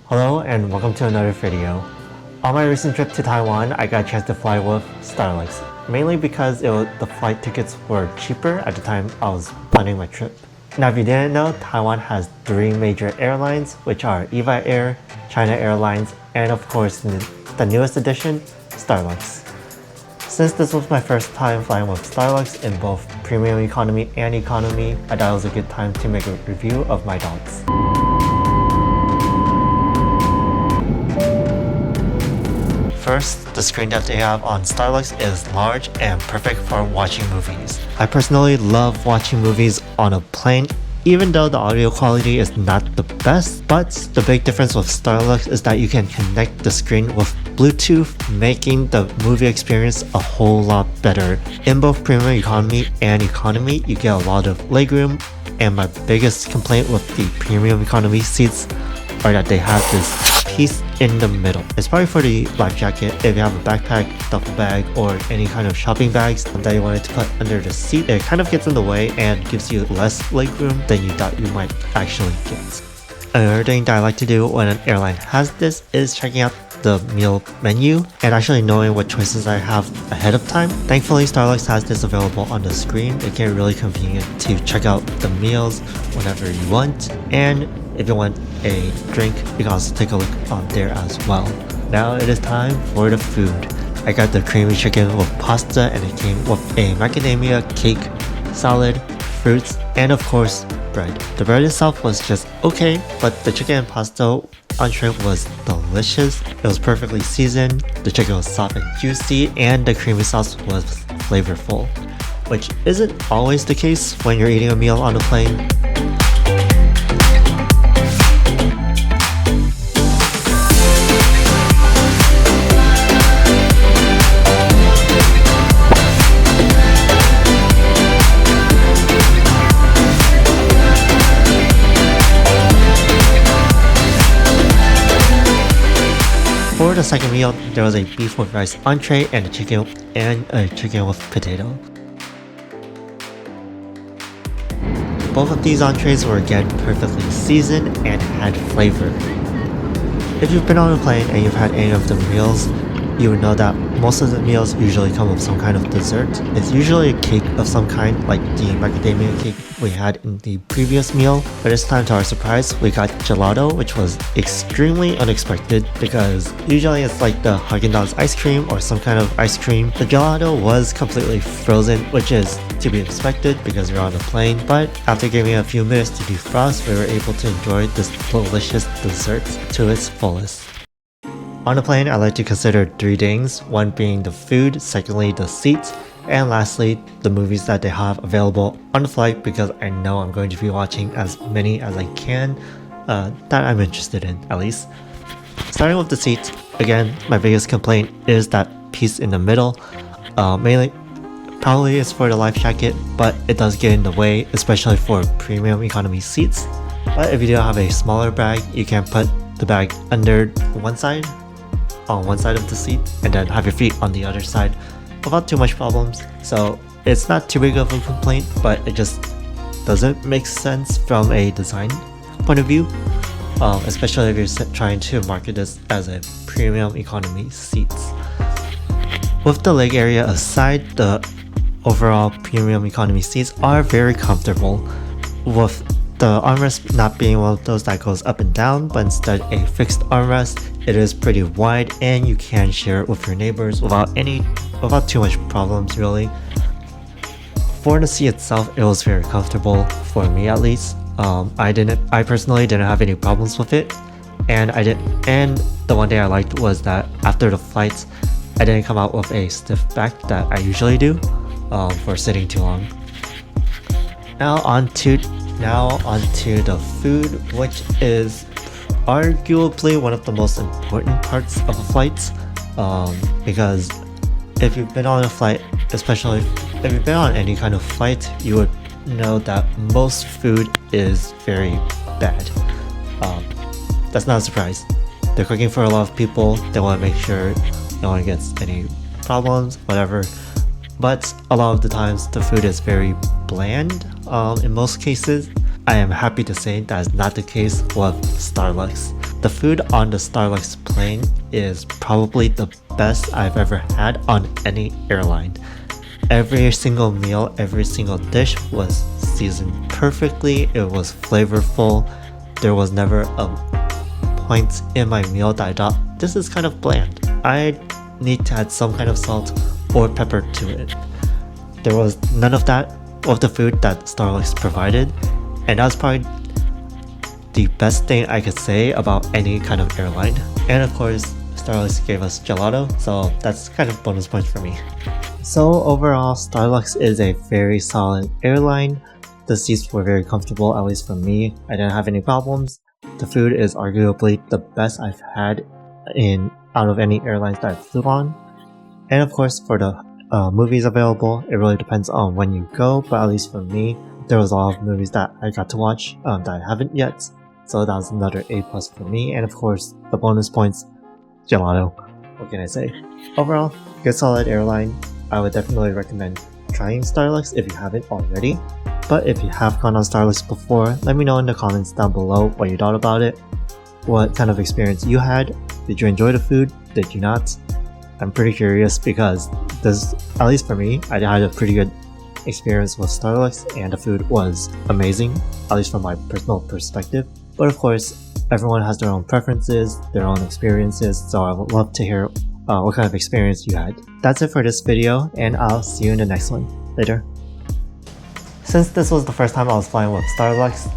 Hello and welcome to another video. On my recent trip to Taiwan, I got a chance to fly with Starlux, mainly because the flight tickets were cheaper at the time I was planning my trip. Now if you didn't know, Taiwan has 3 major airlines, which are EVA Air, China Airlines, and of course the newest addition, Starlux. Since this was my first time flying with Starlux in both premium economy and economy, I thought it was a good time to make a review of my thoughts. First, the screen that they have on Starlux is large and perfect for watching movies. I personally love watching movies on a plane, even though the audio quality is not the best, but the big difference with Starlux is that you can connect the screen with Bluetooth, making the movie experience a whole lot better. In both premium economy and economy, you get a lot of legroom, and my biggest complaint with the premium economy seats are that they have this piece in the middle. It's probably for the life jacket. If you have a backpack, duffel bag, or any kind of shopping bags that you wanted to put under the seat, it kind of gets in the way and gives you less legroom than you thought you might actually get. Another thing that I like to do when an airline has this is checking out the meal menu and actually knowing what choices I have ahead of time. Thankfully, Starlux has this available on the screen. It can be really convenient to check out the meals whenever you want, and if you want a drink, you can also take a look on there as well. Now it is time for the food. I got the creamy chicken with pasta, and it came with a macadamia cake, salad, fruits, and of course bread. The bread itself was just okay, but the chicken and pasta entree was delicious. It was perfectly seasoned, the chicken was soft and juicy, and the creamy sauce was flavorful, which isn't always the case when you're eating a meal on a plane. For the second meal, there was a beef with rice entree and a chicken with potato. Both of these entrees were again perfectly seasoned and had flavor. If you've been on a plane and you've had any of the meals, you would know that most of the meals usually come with some kind of dessert. It's usually a cake of some kind, like the macadamia cake we had in the previous meal. But this time, to our surprise, we got gelato, which was extremely unexpected because usually it's like the Haagen-Dazs ice cream or some kind of ice cream. The gelato was completely frozen, which is to be expected because you're on a plane. But after giving it a few minutes to defrost, we were able to enjoy this delicious dessert to its fullest. On a plane, I like to consider 3 things, one being the food, secondly the seats, and lastly the movies that they have available on the flight, because I know I'm going to be watching as many as I can that I'm interested in, at least. Starting with the seats, again, my biggest complaint is that piece in the middle. Mainly, probably it's for the life jacket, but it does get in the way, especially for premium economy seats. But if you do have a smaller bag, you can put the bag under on one side of the seat and then have your feet on the other side without too much problems. So it's not too big of a complaint, but it just doesn't make sense from a design point of view, especially if you're trying to market this as a premium economy seats. With the leg area aside, the overall premium economy seats are very comfortable, with the armrest not being one of those that goes up and down, but instead a fixed armrest. It is pretty wide and you can share it with your neighbors without too much problems really. For the seat itself, it was very comfortable for me at least. I personally didn't have any problems with it, and the one thing I liked was that after the flights, I didn't come out with a stiff back that I usually do for sitting too long. Now onto the food, which is arguably one of the most important parts of a flight, because if you've been on a flight, especially if you've been on any kind of flight, you would know that most food is very bad. That's not a surprise. They're cooking for a lot of people. They want to make sure no one gets any problems, whatever. But a lot of the times the food is very bland in most cases. I am happy to say that is not the case with Starlux. The food on the Starlux plane is probably the best I've ever had on any airline. Every single meal, every single dish was seasoned perfectly, it was flavorful. There was never a point in my meal that I thought, this is kind of bland. I need to add some kind of salt or pepper to it. There was none of that of the food that Starlux provided, and that was probably the best thing I could say about any kind of airline. And of course, Starlux gave us gelato, so that's kind of bonus points for me. So overall, Starlux is a very solid airline. The seats were very comfortable, at least for me. I didn't have any problems. The food is arguably the best I've had out of any airlines that I flew on. And of course, for the movies available, it really depends on when you go, but at least for me, there was a lot of movies that I got to watch that I haven't yet. So that was another A+ for me. And of course, the bonus points, gelato. What can I say? Overall, good solid airline. I would definitely recommend trying Starlux if you haven't already. But if you have gone on Starlux before, let me know in the comments down below what you thought about it. What kind of experience you had? Did you enjoy the food? Did you not? I'm pretty curious because this, at least for me, I had a pretty good experience with Starlux and the food was amazing, at least from my personal perspective. But of course, everyone has their own preferences, their own experiences, so I would love to hear what kind of experience you had. That's it for this video, and I'll see you in the next one. Later. Since this was the first time I was flying with Starlux,